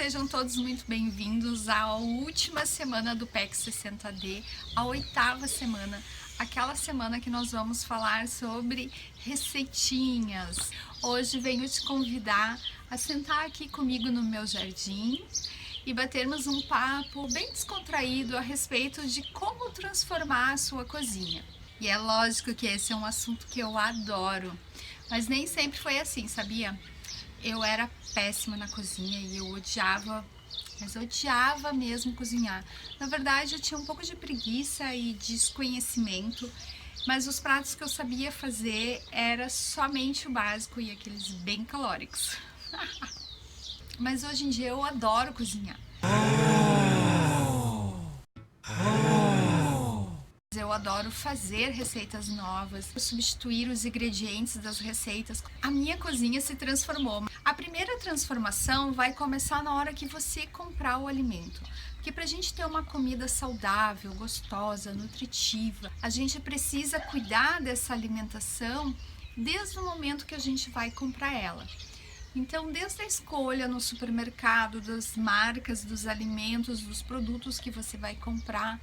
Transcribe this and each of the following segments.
Sejam todos muito bem-vindos à última semana do PEC 60D, a 8ª semana, aquela semana que nós vamos falar sobre receitinhas. Hoje venho te convidar a sentar aqui comigo no meu jardim e batermos um papo bem descontraído a respeito de como transformar a sua cozinha. E é lógico que esse é um assunto que eu adoro, mas nem sempre foi assim, sabia? Eu era péssima na cozinha e eu odiava, mas odiava mesmo cozinhar. Na verdade, eu tinha um pouco de preguiça e desconhecimento, mas os pratos que eu sabia fazer era somente o básico e aqueles bem calóricos. Mas hoje em dia eu adoro cozinhar. Eu adoro fazer receitas novas, substituir os ingredientes das receitas. A minha cozinha se transformou. A primeira transformação vai começar na hora que você comprar o alimento. Porque para a gente ter uma comida saudável, gostosa, nutritiva, a gente precisa cuidar dessa alimentação desde o momento que a gente vai comprar ela. Então, desde a escolha no supermercado das marcas, dos alimentos, dos produtos que você vai comprar,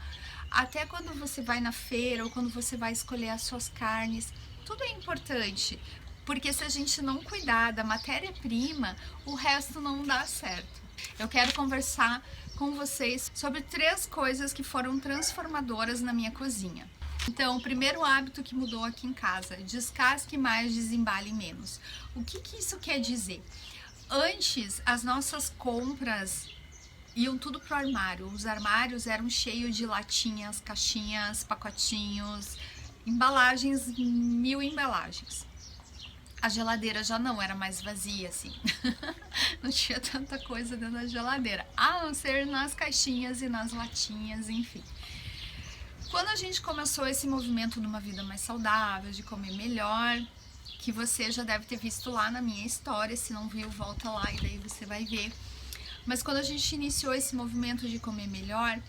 até quando você vai na feira ou quando você vai escolher as suas carnes, tudo é importante, porque se a gente não cuidar da matéria-prima, o resto não dá certo. Eu quero conversar com vocês sobre 3 coisas que foram transformadoras na minha cozinha. Então, o primeiro hábito que mudou aqui em casa: descasque mais, desembale menos. O que isso quer dizer? Antes, as nossas compras iam tudo pro armário. Os armários eram cheios de latinhas, caixinhas, pacotinhos, embalagens, 1000 embalagens. A geladeira já não era mais vazia, assim. Não tinha tanta coisa dentro da geladeira, a não ser nas caixinhas e nas latinhas, enfim. Quando a gente começou esse movimento de uma vida mais saudável, de comer melhor, que você já deve ter visto lá na minha história, se não viu, volta lá e daí você vai ver. Mas quando a gente iniciou esse movimento de comer melhor,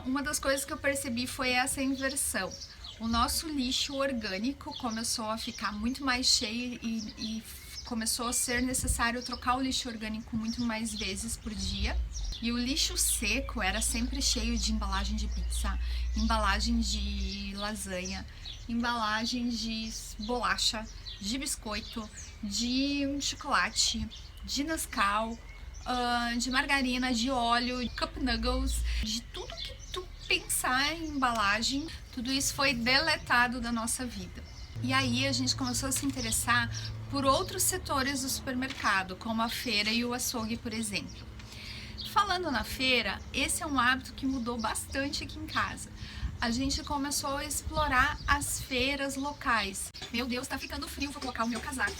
uma das coisas que eu percebi foi essa inversão. O nosso lixo orgânico começou a ficar muito mais cheio e começou a ser necessário trocar o lixo orgânico muito mais vezes por dia. E o lixo seco era sempre cheio de embalagem de pizza, embalagem de lasanha, embalagem de bolacha, de biscoito, de chocolate, de Nescau, de margarina, de óleo, cup noodles, de tudo que tu pensar em embalagem, tudo isso foi deletado da nossa vida. E aí a gente começou a se interessar por outros setores do supermercado, como a feira e o açougue, por exemplo. Falando na feira, esse é um hábito que mudou bastante aqui em casa. A gente começou a explorar as feiras locais. Meu Deus, tá ficando frio, vou colocar o meu casaco.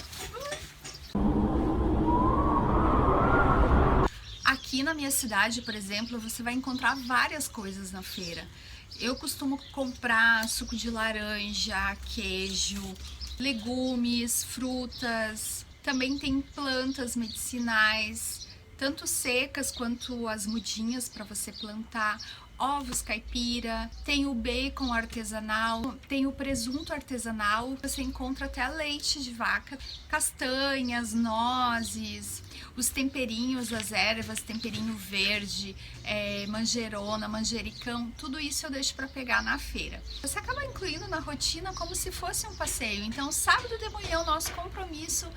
Aqui na minha cidade, por exemplo, você vai encontrar várias coisas na feira. Eu costumo comprar suco de laranja, queijo, legumes, frutas. Também tem plantas medicinais, tanto secas quanto as mudinhas para você plantar, ovos caipira, tem o bacon artesanal, tem o presunto artesanal, você encontra até leite de vaca, castanhas, nozes, os temperinhos, as ervas, temperinho verde, manjerona, manjericão, tudo isso eu deixo para pegar na feira. Você acaba incluindo na rotina como se fosse um passeio. Então, sábado de manhã o nosso compromisso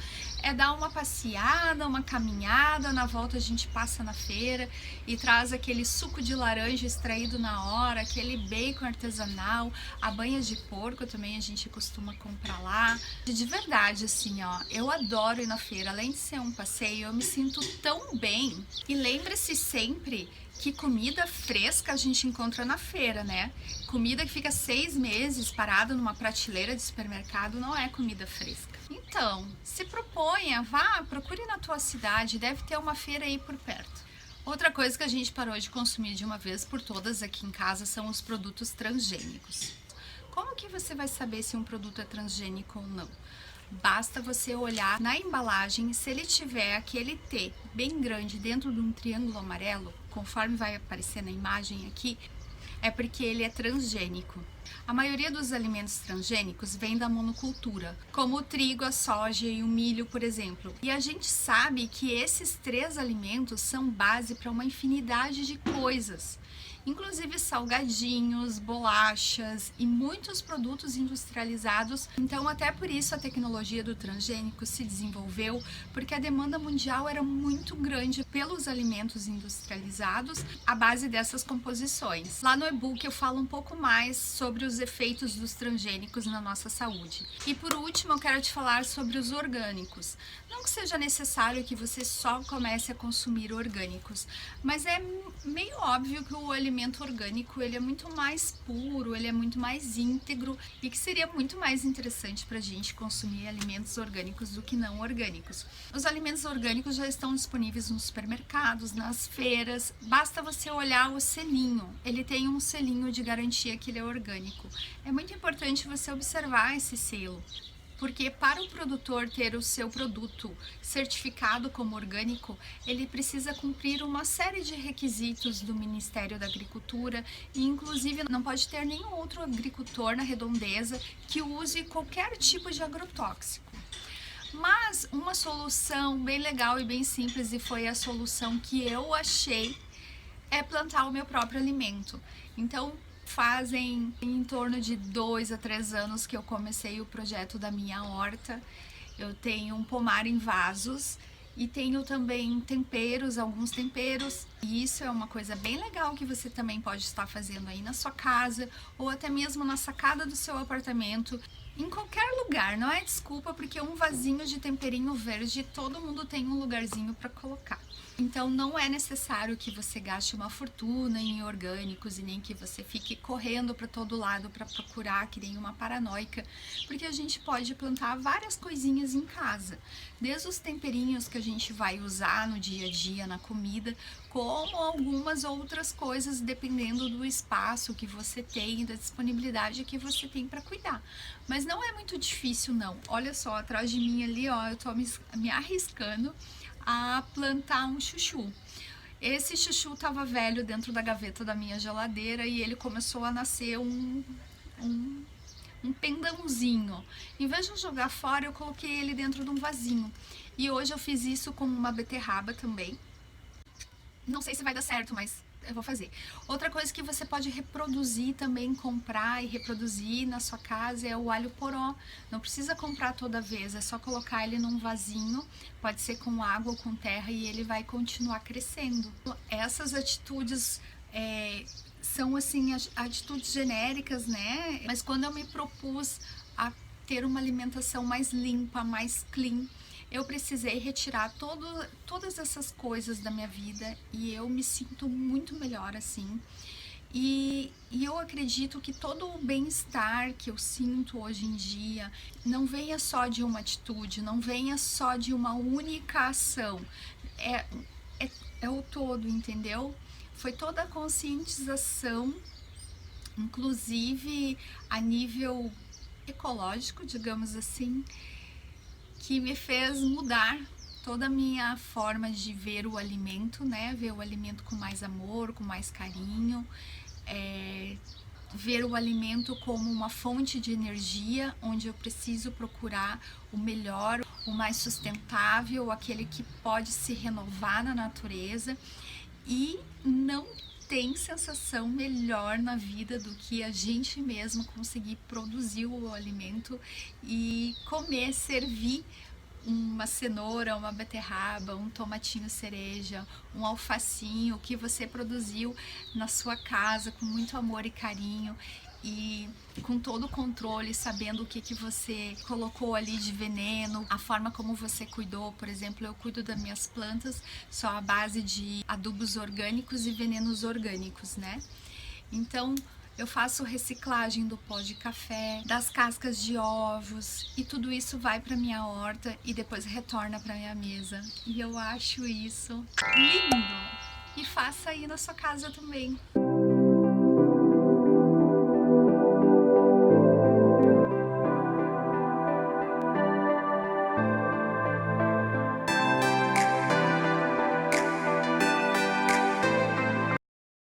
é dar uma passeada, uma caminhada, na volta a gente passa na feira e traz aquele suco de laranja extraído na hora, aquele bacon artesanal, a banha de porco também a gente costuma comprar lá. De verdade, assim, ó, eu adoro ir na feira, além de ser um passeio, eu me sinto tão bem. E lembre-se sempre que comida fresca a gente encontra na feira, né? Comida que fica 6 meses parada numa prateleira de supermercado não é comida fresca. Então, se proponha, vá, procure na tua cidade, deve ter uma feira aí por perto. Outra coisa que a gente parou de consumir de uma vez por todas aqui em casa são os produtos transgênicos. Como que você vai saber se um produto é transgênico ou não? Basta você olhar na embalagem, se ele tiver aquele T bem grande dentro de um triângulo amarelo, conforme vai aparecer na imagem aqui, é porque ele é transgênico. A maioria dos alimentos transgênicos vem da monocultura, como o trigo, a soja e o milho, por exemplo. E a gente sabe que esses três alimentos são base para uma infinidade de coisas, inclusive salgadinhos, bolachas e muitos produtos industrializados. Então, até por isso a tecnologia do transgênico se desenvolveu, porque a demanda mundial era muito grande pelos alimentos industrializados à base dessas composições. Lá no e-book eu falo um pouco mais sobre os efeitos dos transgênicos na nossa saúde. E por último, eu quero te falar sobre os orgânicos. Não que seja necessário que você só comece a consumir orgânicos, mas é meio óbvio que o alimento orgânico ele é muito mais puro, ele é muito mais íntegro e que seria muito mais interessante para a gente consumir alimentos orgânicos do que não orgânicos. Os alimentos orgânicos já estão disponíveis nos supermercados, nas feiras, basta você olhar o selinho, ele tem um selinho de garantia que ele é orgânico. É muito importante você observar esse selo, porque para o produtor ter o seu produto certificado como orgânico, ele precisa cumprir uma série de requisitos do Ministério da Agricultura e inclusive não pode ter nenhum outro agricultor na redondeza que use qualquer tipo de agrotóxico. Mas uma solução bem legal e bem simples, e foi a solução que eu achei, é plantar o meu próprio alimento. Então, fazem em torno de 2 a 3 anos que eu comecei o projeto da minha horta. Eu tenho um pomar em vasos e tenho também temperos, alguns temperos. E isso é uma coisa bem legal que você também pode estar fazendo aí na sua casa ou até mesmo na sacada do seu apartamento. Em qualquer lugar, não é desculpa, porque um vasinho de temperinho verde todo mundo tem um lugarzinho para colocar. Então não é necessário que você gaste uma fortuna em orgânicos e nem que você fique correndo para todo lado para procurar que nem uma paranoica, porque a gente pode plantar várias coisinhas em casa, desde os temperinhos que a gente vai usar no dia a dia na comida, como algumas outras coisas dependendo do espaço que você tem e da disponibilidade que você tem para cuidar. Mas não é muito difícil não. Olha só, atrás de mim ali, ó, eu tô me arriscando a plantar um chuchu. Esse chuchu estava velho dentro da gaveta da minha geladeira e ele começou a nascer um pendãozinho. Em vez de eu jogar fora, eu coloquei ele dentro de um vasinho. E hoje eu fiz isso com uma beterraba também. Não sei se vai dar certo, mas eu vou fazer. Outra coisa que você pode reproduzir também, comprar e reproduzir na sua casa é o alho poró. Não precisa comprar toda vez, é só colocar ele num vasinho, pode ser com água ou com terra, e ele vai continuar crescendo. Essas atitudes são assim atitudes genéricas, né? Mas quando eu me propus a ter uma alimentação mais limpa, mais clean, eu precisei retirar todas essas coisas da minha vida e eu me sinto muito melhor assim. E eu acredito que todo o bem-estar que eu sinto hoje em dia não venha só de uma atitude, não venha só de uma única ação. É o todo, entendeu? Foi toda a conscientização, inclusive a nível ecológico, digamos assim, que me fez mudar toda a minha forma de ver o alimento, né? Ver o alimento com mais amor, com mais carinho, ver o alimento como uma fonte de energia, onde eu preciso procurar o melhor, o mais sustentável, aquele que pode se renovar na natureza. E não tem sensação melhor na vida do que a gente mesmo conseguir produzir o alimento e comer, servir uma cenoura, uma beterraba, um tomatinho cereja, um alfacinho que você produziu na sua casa com muito amor e carinho e com todo o controle, sabendo o que você colocou ali de veneno, a forma como você cuidou. Por exemplo, eu cuido das minhas plantas só à base de adubos orgânicos e venenos orgânicos, né? Então, eu faço reciclagem do pó de café, das cascas de ovos, e tudo isso vai para minha horta e depois retorna para minha mesa. E eu acho isso lindo! E faça aí na sua casa também.